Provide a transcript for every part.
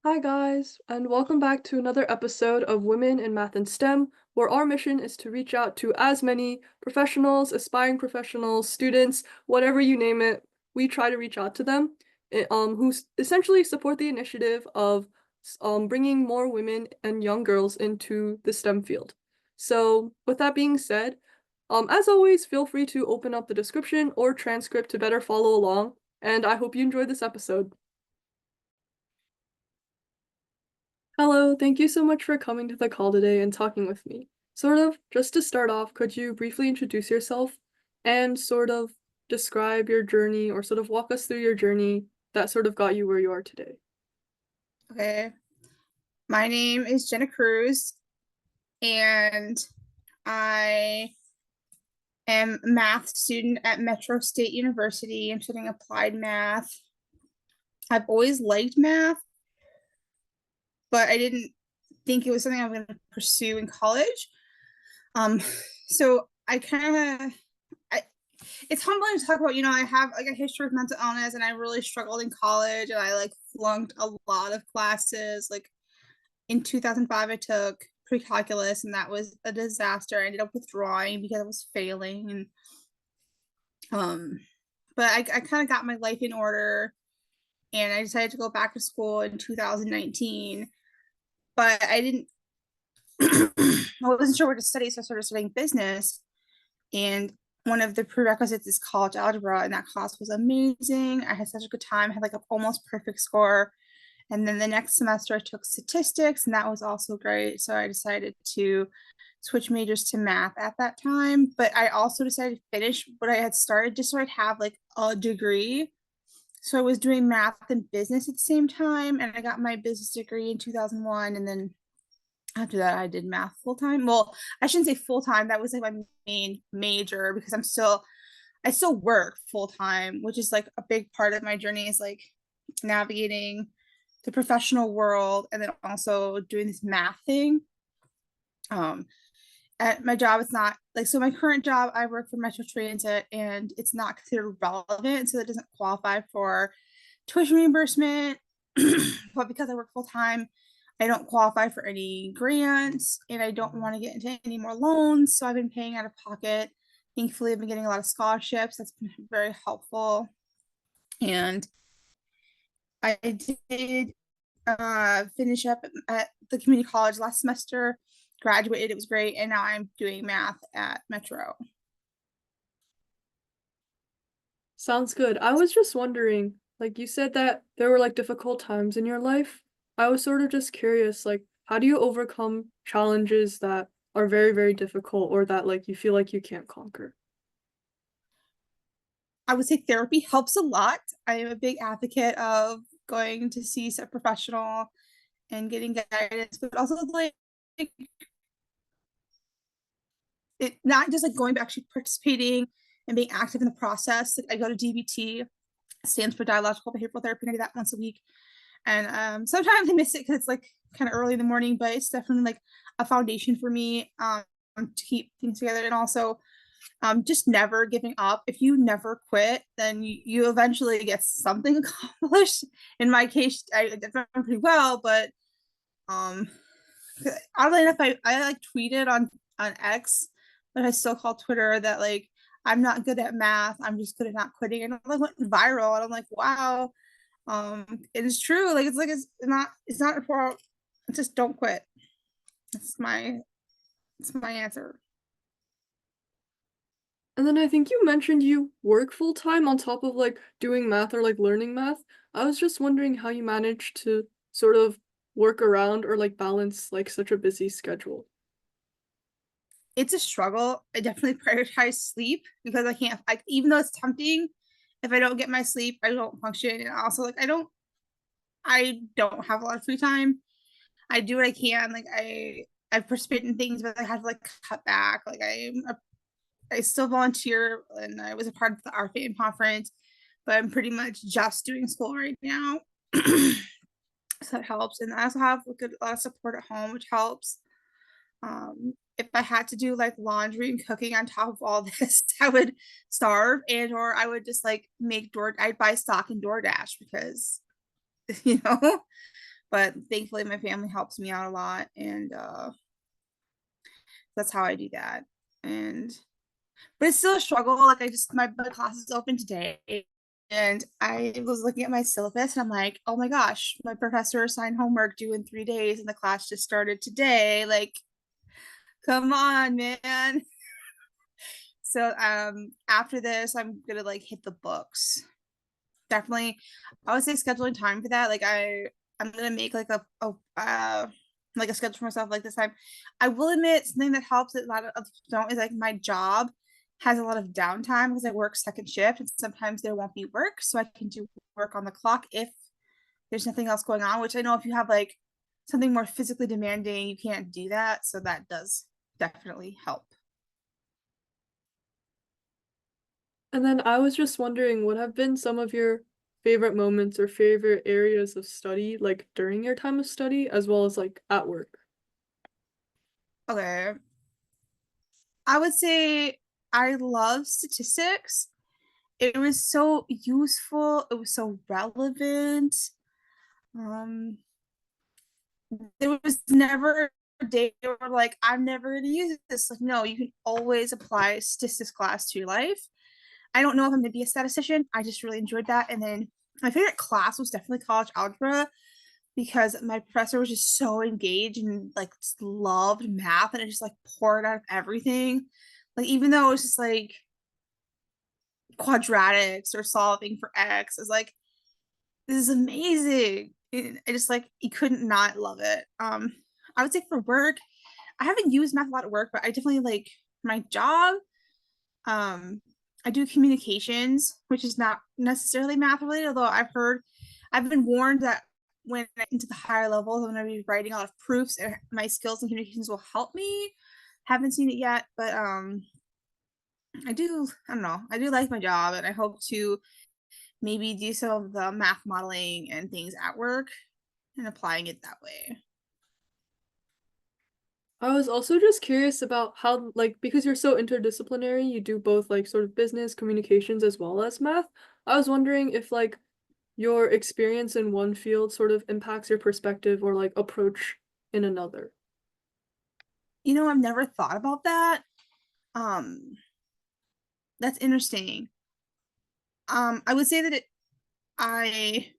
Hi, guys, and welcome back to another episode of Women in Math and STEM, where our mission is to reach out to as many professionals, aspiring professionals, students, whatever you name it. We try to reach out to them, who essentially support the initiative of bringing more women and young girls into the STEM field. So, with that being said, as always, feel free to open up the description or transcript to better follow along, and I hope you enjoyed this episode. Hello, thank you so much for coming to the call today and talking with me. Just to start off, could you briefly introduce yourself and describe your journey or walk us through your journey that got you where you are today? Okay, my name is Jenna Cruz, and I am a math student at Metro State University. I'm studying applied math. I've always liked math, but I didn't think it was something I was going to pursue in college. Um, so I kind of, it's humbling to talk about. I have like a history of mental illness, and I really struggled in college, and I like flunked a lot of classes. Like in 2005, I took pre-calculus, and that was a disaster. I ended up withdrawing because I was failing, and but I kind of got my life in order, and I decided to go back to school in 2019. But I didn't, I wasn't sure what to study, so I started studying business. And one of the prerequisites is college algebra, and that class was amazing. I had such a good time. I had like an almost perfect score. And then the next semester I took statistics, and that was also great. So I decided to switch majors to math at that time. But I also decided to finish what I had started just so I'd have like a degree. So I was doing math and business at the same time, and I got my business degree in 2001. And then after that, I did math full time. Well, I shouldn't say full time. That was like my main major because I still work full time, which is like a big part of my journey is like navigating the professional world and then also doing this math thing. Um, at my job, it's not like, so my current job, I work for Metro Transit, and it's not considered relevant. So it doesn't qualify for tuition reimbursement. But because I work full time, I don't qualify for any grants, and I don't want to get into any more loans. So I've been paying out of pocket. Thankfully, I've been getting a lot of scholarships. That's been very helpful. And I did finish up at the community college last semester, graduated, it was great, and now I'm doing math at Metro. Sounds good. I was just wondering, like you said that there were like difficult times in your life. I was just curious, like, how do you overcome challenges that are very, very difficult or that like you feel like you can't conquer? I would say therapy helps a lot. I am a big advocate of going to see a professional and getting guidance, but also like it not just like going but actually participating and being active in the process. Like I go to DBT, stands for dialogical behavioral therapy, and I do that once a week. And sometimes I miss it because it's like kind of early in the morning, but it's definitely like a foundation for me to keep things together. And also just never giving up. If you never quit, then you eventually get something accomplished. In my case, I did pretty well, but um, oddly enough, I like tweeted on X, but I still call Twitter that like I'm not good at math. I'm just good at not quitting, and it like went viral. And I'm like, wow, it is true. Like it's not for just don't quit. That's my answer. And then I think you mentioned you work full time on top of like doing math or like learning math. I was just wondering how you managed to work around or like balance like such a busy schedule. It's a struggle. I definitely prioritize sleep because I can't like even though it's tempting, if I don't get my sleep, I don't function. And also like I don't have a lot of free time. I do what I can. Like I participate in things, but I have to like cut back. Like I still volunteer, and I was a part of the OURFA2M2 conference, but I'm pretty much just doing school right now. So that helps. And I also have a lot of support at home, which helps. If I had to do like laundry and cooking on top of all this, I would starve, and or I would just like I'd buy stock in DoorDash because you know. but thankfully my family helps me out a lot, and that's how I do that. And but it's still a struggle. Like my class is open today, and I was looking at my syllabus and I'm like, oh my gosh, my professor assigned homework due in 3 days and the class just started today. Like, come on, man. So after this, I'm gonna like hit the books. Definitely, I would say scheduling time for that. Like I'm gonna make like a schedule for myself like this time. I will admit something that helps that a lot of people don't is like my job has a lot of downtime because I work second shift and sometimes there won't be work, so I can do work on the clock if there's nothing else going on, which I know if you have like something more physically demanding, you can't do that. So that does definitely help. And then I was just wondering, what have been some of your favorite moments or favorite areas of study, like during your time of study, as well as like at work? Okay. I would say I love statistics. It was so useful, it was so relevant. Um, there was never a day where like I'm never gonna use this. Like, no, you can always apply statistics class to your life. I don't know if I'm gonna be a statistician. I just really enjoyed that. And then my favorite class was definitely college algebra because my professor was just so engaged and like just loved math and it just like poured out of everything. Like even though it was just like quadratics or solving for X, is like this is amazing. I just like you couldn't not love it. I would say for work, I haven't used math a lot at work, but I definitely like my job. Um, I do communications, which is not necessarily math related, although I've been warned that when I get into the higher levels, I'm going to be writing a lot of proofs, and my skills in communications will help me. Haven't seen it yet, but I do. I don't know. I do like my job, and I hope to maybe do some of the math modeling and things at work and applying it that way. I was also just curious about how, like, because you're so interdisciplinary, you do both like sort of business communications as well as math. I was wondering if like your experience in one field sort of impacts your perspective or like approach in another. You know, I've never thought about that. Um, that's interesting. I would say that I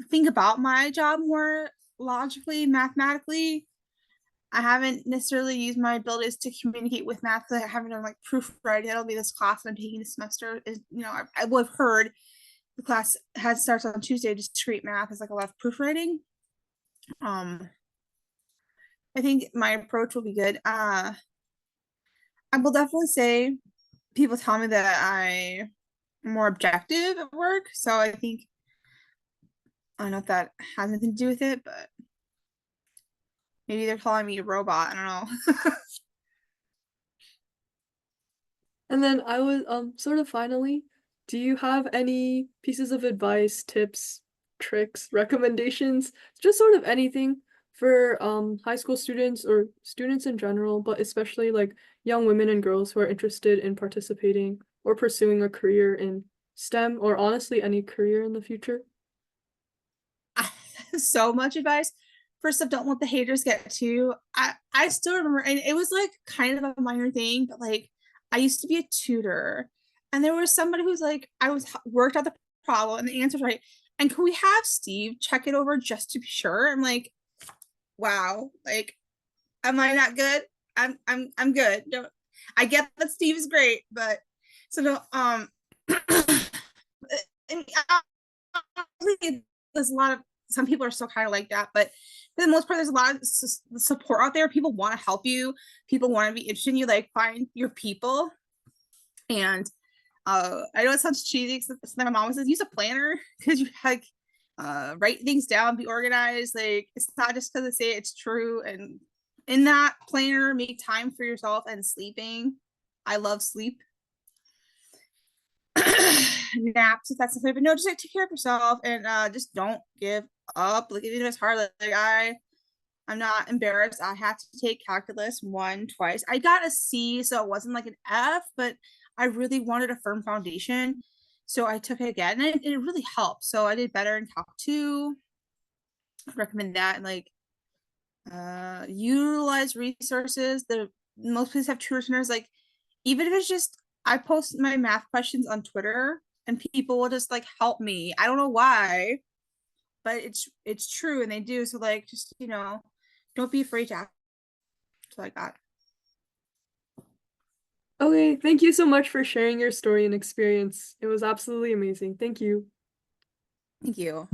think about my job more logically, mathematically. I haven't necessarily used my abilities to communicate with math because I haven't done like proofreading. That'll be this class I'm taking this semester. Is I will have heard the class has starts on Tuesday. Discrete math is like a lot of proofreading. Um, I think my approach will be good. I will definitely say people tell me that I'm more objective at work, so I think I don't know if that has anything to do with it, but maybe they're calling me a robot. I don't know. And then I was sort of finally, do you have any pieces of advice, tips, tricks, recommendations, just sort of anything for high school students or students in general, but especially like young women and girls who are interested in participating or pursuing a career in STEM or honestly any career in the future? So much advice. First up, don't let the haters get to you. I still remember, and it was like kind of a minor thing, but like I used to be a tutor, and there was somebody who's like, I was worked out the problem, and the answer's right. And can we have Steve check it over just to be sure? I'm like, wow, like, am I not good? I'm good. Don't, I get that Steve is great, but so no, and there's a lot of some people are still kind of like that, but for the most part, there's a lot of support out there. People want to help you. People want to be interested in you. Like find your people. And I know it sounds cheesy. My mom always says use a planner because you like write things down, be organized. Like it's not just because I say it, it's true. And in that planner, make time for yourself and sleeping. I love sleep. Naps if that's the favorite. But no, just like take care of yourself and just don't give up. Like even if it's hard, like I'm not embarrassed. I had to take calculus one twice. I got a C, so it wasn't like an F, but I really wanted a firm foundation. So I took it again and it really helped. So I did better in Calc 2. recommend that, and like utilize resources. The most places have tutor centers. Like, even if it's just I post my math questions on Twitter and people will just like help me. I don't know why, but it's true and they do. So like, just don't be afraid to ask. So I got. Okay, thank you so much for sharing your story and experience. It was absolutely amazing. Thank you. Thank you.